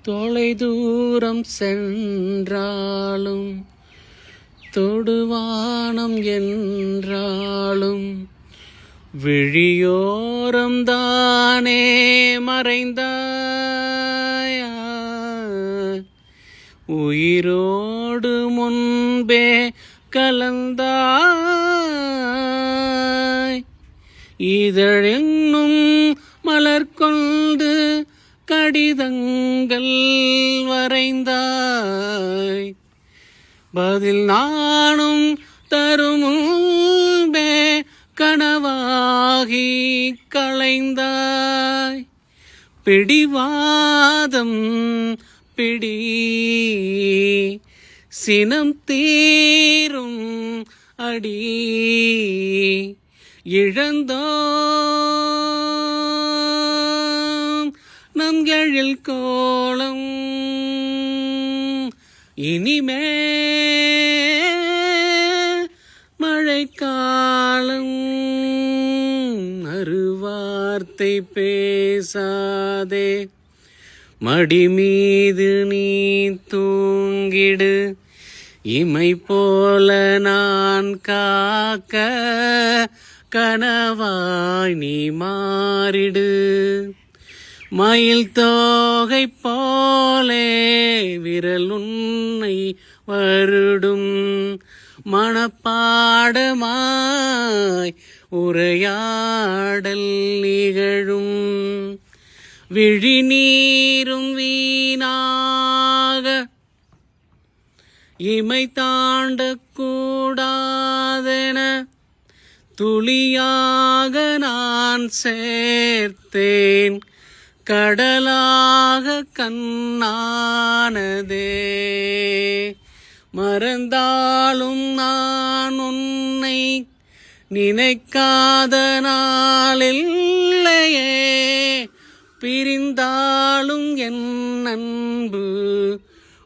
தொலை தூரம் சென்றாலும் தொடுவானம் என்றாலும் விழியோரம் தானே மறைந்தாய். உயிரோடு முன்பே கலந்தாய். இதழென்னும் மலர் கொண்டு கடிதங்கள் வரைந்தாய். பதில் நானும் தருமுன்பே கனவாகி களைந்தாய். பிடிவாதம் பிடி சினம் தீரும் அடி இழந்தோம் நம் எழில் கோலம். இனிமே மழைக்காலம். அருவார்த்தை பேசாதே, மடி மீது நீ தூங்கிடு. இமை போல நான் காக்க கனவாய் நீ மாறிடு. மயில் தோகை போலே விரல் உன்னை வருடும். மனப்பாடமாய் உரையாடல் நிகழும். விழிநீரும் வீணாக இமை தாண்டக்கூடாதென துளியாக நான் சேர்த்தேன். கடலாக கண்ணானதே. மறந்தாலும் நான் உன்னை நினைக்காத நாளில்லையே. பிரிந்தாலும் என் அன்பு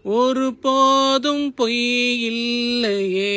ஒரு போதும் பொய் இல்லையே.